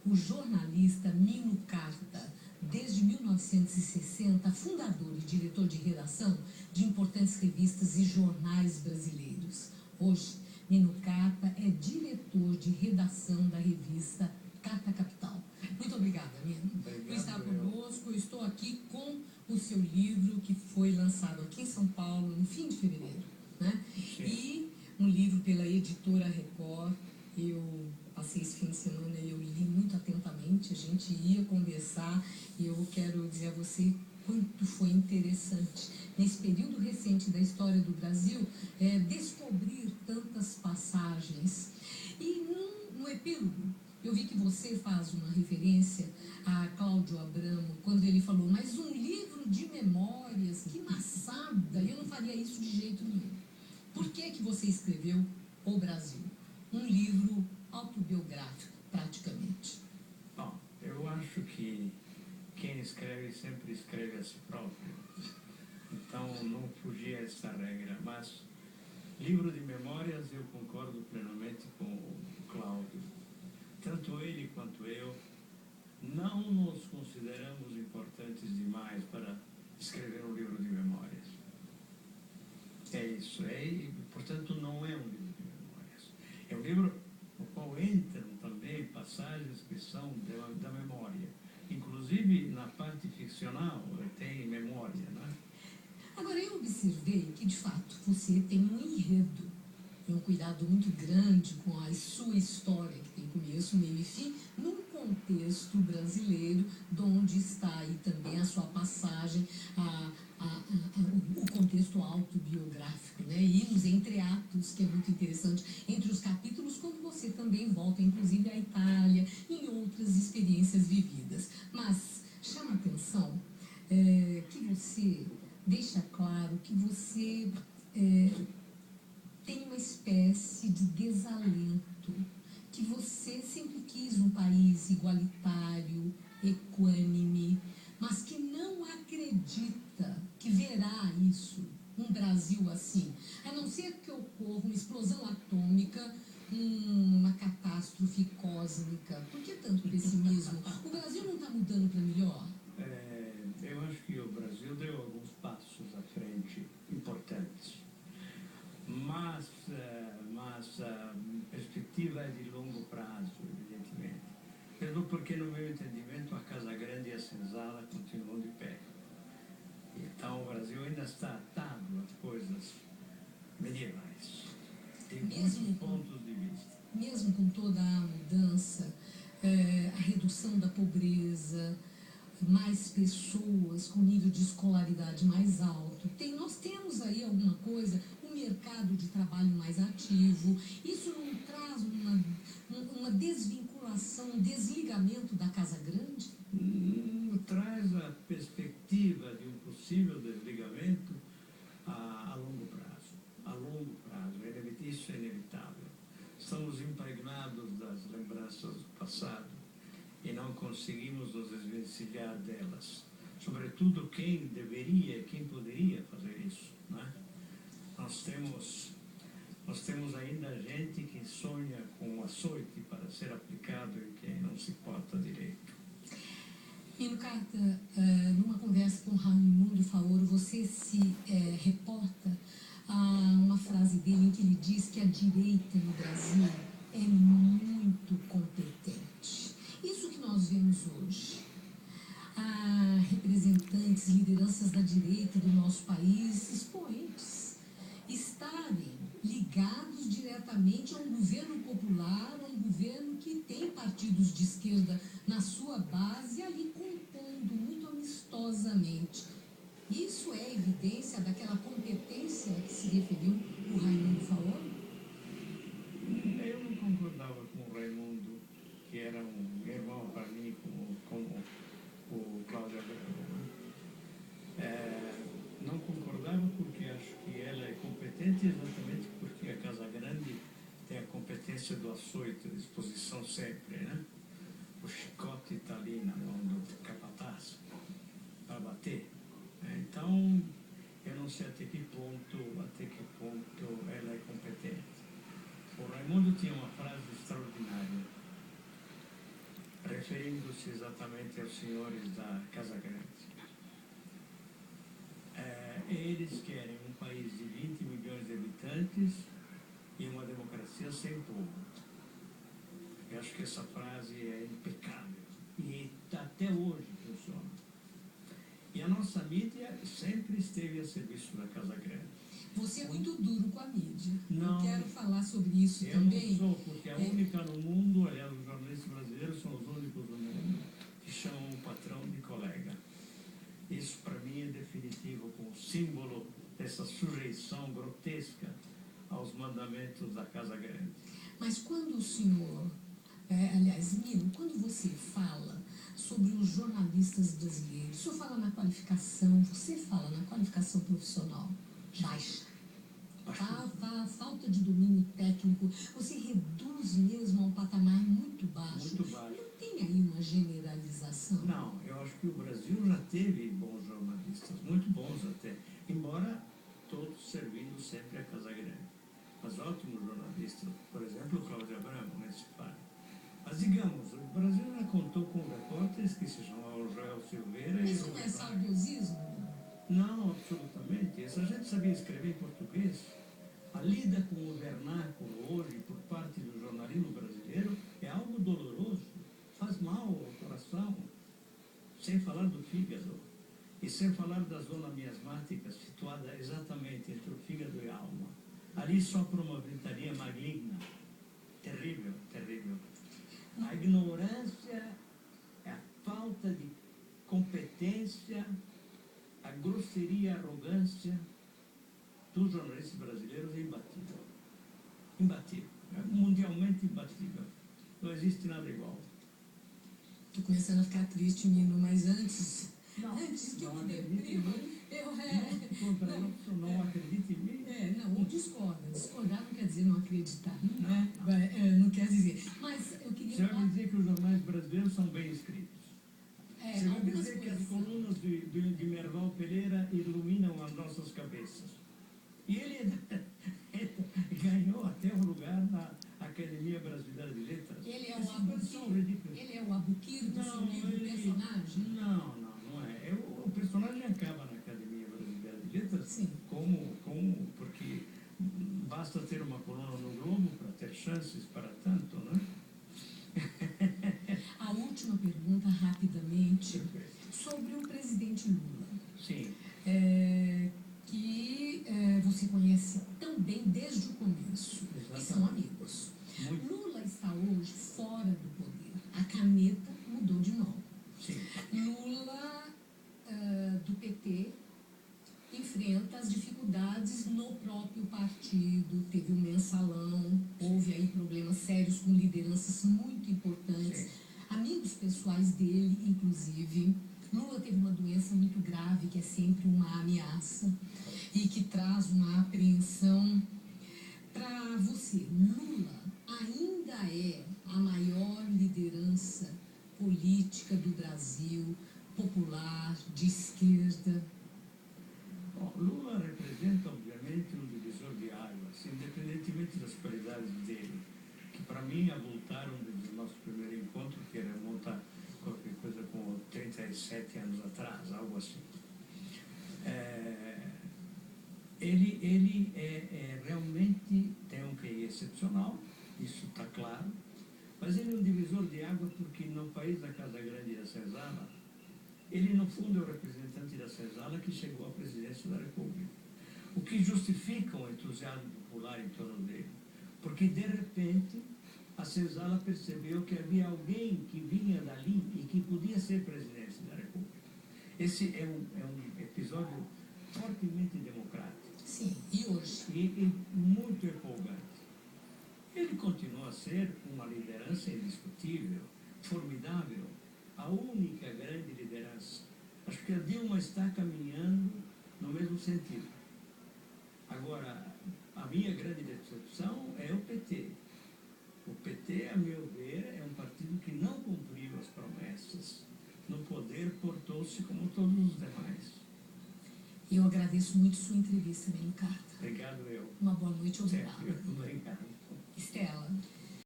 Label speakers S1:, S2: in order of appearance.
S1: o jornalista Nino Carta, desde 1960, fundador e diretor de redação de importantes revistas e jornais brasileiros. Hoje, Nino Carta é diretor de redação da revista Carta Capital. Muito obrigada, Nino, por estar conosco. Eu estou aqui com o seu livro, que foi lançado aqui em São Paulo no fim de fevereiro, né? E um livro pela editora Record. Eu passei esse fim de semana e eu li muito atentamente, a gente ia conversar e eu quero dizer a você quanto foi interessante, nesse período recente da história do Brasil, descobrir tantas passagens. E no epílogo, eu vi que você faz uma referência a Cláudio Abramo, quando ele falou, mas um livro de memórias, que maçada, eu não faria isso de jeito nenhum. Por que você escreveu O Brasil? Um livro autobiográfico, praticamente.
S2: Bom, eu acho que quem escreve sempre escreve a si próprio. Então, não fugir a essa regra. Mas, livro de memórias, eu concordo plenamente com o Cláudio. Tanto ele quanto eu não nos consideramos importantes demais para escrever um livro de memórias. É isso. E, portanto, não é um livro de memórias. É um livro no qual entram também passagens que são da memória. Inclusive, na parte ficcional, tem memória, né?
S1: Agora, eu observei que, de fato, você tem um enredo, um cuidado muito grande com a sua história, que tem começo, meio e fim, num contexto brasileiro, de onde está aí também a sua passagem, o contexto autobiográfico, né? Hinos entre atos, que é muito interessante, entre os capítulos, quando você também volta, inclusive, à Itália, em outras experiências vividas. Mas chama a atenção que você deixa claro que você tem uma espécie de desalento, que você sempre quis um país igualitário, equânime, mas que não acredita que verá isso, um Brasil assim, a não ser que ocorra uma explosão atômica, uma catástrofe cósmica. Por que tanto pessimismo? O Brasil não está mudando para melhor?
S2: Eu acho que o Brasil deu alguns passos à frente importantes. Mas a perspectiva é de longo prazo, evidentemente. Mesmo porque, no meu entendimento, a Casa Grande e a Senzala continuam de pé. Então, o Brasil ainda está atado às coisas medievais, em muitos pontos de vista.
S1: Mesmo com toda a mudança, a redução da pobreza, mais pessoas com nível de escolaridade mais alto. Nós temos aí alguma coisa, um mercado de trabalho mais ativo. Isso não traz uma desvinculação, um desligamento da Casa Grande?
S2: Traz a perspectiva de um possível desligamento a longo prazo. A longo prazo. Isso é inevitável. Estamos impregnados das lembranças do passado e não conseguimos nos desvencilhar delas. Sobretudo quem deveria, quem poderia fazer isso, né? Nós temos ainda gente que sonha com o açoite para ser aplicado em quem não se porta direito.
S1: Nino Carta, numa conversa com Raimundo Faoro, você se reporta a uma frase dele em que ele diz que a direita no Brasil é muito competente. Isso que nós vemos hoje, representantes, lideranças da direita do nosso país, expoentes, estarem ligados diretamente a um governo popular, a um governo que tem partidos de esquerda na sua base, ali contando muito amistosamente. Isso é evidência daquela competência que se referiu o Raimundo Faoro?
S2: Eu não concordava com o Raimundo, que era um irmão para mim, como o Cláudio Abramo. Não concordava porque acho que ela é competente exatamente porque a Casa Grande tem a competência do açoite, a disposição sempre, né? O chicote está ali na mão do capataz para bater. Então, eu não sei até que ponto ela é competente. O Raimundo tinha uma frase extraordinária. referindo-se exatamente aos senhores da Casa Grande. Eles querem um país de 20 milhões de habitantes e uma democracia sem povo. Eu acho que essa frase é impecável e até hoje funciona. E a nossa mídia sempre esteve a serviço da Casa Grande.
S1: Você é muito duro com a mídia.
S2: Não,
S1: eu quero falar sobre isso
S2: eu
S1: também.
S2: Eu não sou, porque a única no mundo, aliás, os jornalistas brasileiros são os únicos no mundo que chamam o patrão de colega. Isso, para mim, é definitivo como símbolo dessa sujeição grotesca aos mandamentos da Casa Grande.
S1: Mas quando o senhor, aliás, Nino, quando você fala sobre os jornalistas brasileiros, o senhor fala na qualificação, você fala na qualificação profissional baixa. A falta de domínio técnico, você reduz mesmo a um patamar muito baixo.
S2: Muito baixo.
S1: Não tem aí uma generalização?
S2: Não, eu acho que o Brasil já teve bons jornalistas, muito bons até, embora todos servindo sempre a Casa Grande. Mas ótimos jornalistas, por exemplo, o Cláudio Abramo, nem se fala. Mas digamos, o Brasil já contou com repórteres que se chamavam Joel Silveira e...
S1: Isso não é saudosismo?
S2: Não, absolutamente. Essa gente sabia escrever em português. A lida com o vernáculo hoje, por parte do jornalismo brasileiro, é algo doloroso. Faz mal ao coração. Sem falar do fígado. E sem falar da zona miasmática, situada exatamente entre o fígado e a alma. Ali sopra uma ventania maligna. Terrível, terrível. A ignorância, a falta de competência, a grosseria e a arrogância dos jornalistas brasileiros é imbatível. Imbatível. É mundialmente imbatível. Não existe nada igual.
S1: Estou começando a ficar triste, Nino, mas antes que eu
S2: não
S1: me deprima,
S2: não acredite em mim.
S1: Não, discordar não quer dizer não acreditar, né? Não quer dizer. Mas eu queria
S2: Você vai dizer que os jornais brasileiros são bem escritos. Você vai dizer que as colunas de Merval Pereira iluminam as nossas cabeças. E ele ganhou até um lugar na Academia Brasileira de Letras.
S1: Ele é o Abuquiro do seu livro personagem?
S2: Não é. O personagem acaba na Academia Brasileira de Letras.
S1: Sim.
S2: Porque basta ter uma coluna no Globo para ter chances para tanto, né?
S1: A última pergunta, rapidamente, sobre o presidente Lula.
S2: Sim.
S1: Que você conhece tão bem desde o começo. Exatamente. E são amigos.
S2: Muito.
S1: Lula está hoje fora do poder. A caneta mudou de mão.
S2: Sim.
S1: Lula, do PT, enfrenta as dificuldades no próprio partido, teve um mensalão, houve aí problemas sérios com lideranças muito importantes,
S2: Sim.
S1: Amigos pessoais dele, inclusive. Lula teve uma doença muito grave, que é sempre uma ameaça e que traz uma apreensão. Para você, Lula ainda é a maior liderança política do Brasil, popular, de esquerda?
S2: Bom, Lula representa, obviamente, um divisor de águas, independentemente das qualidades dele, que para mim avultaram desde o nosso primeiro encontro, que remonta qualquer coisa com 37 anos atrás, algo assim. Ele realmente tem um QI excepcional, isso está claro, mas ele é um divisor de água porque no país da Casa Grande e da Senzala, ele no fundo é o representante da Senzala que chegou à presidência da República, o que justifica o entusiasmo popular em torno dele, porque de repente a Senzala percebeu que havia alguém que vinha dali e que podia ser presidente da República. Esse é um episódio fortemente democrático.
S1: Sim, e hoje?
S2: E muito empolgante. Ele continua a ser uma liderança indiscutível, formidável, a única grande liderança. Acho que a Dilma está caminhando no mesmo sentido. Agora, a minha grande decepção é o PT. O PT, a meu ver, é um partido que não cumpriu as promessas. No poder, portou-se como todos os demais.
S1: Eu agradeço muito sua entrevista, Nino Carta.
S2: Obrigado, eu.
S1: Uma boa noite, obrigada.
S2: Obrigado.
S1: Estela.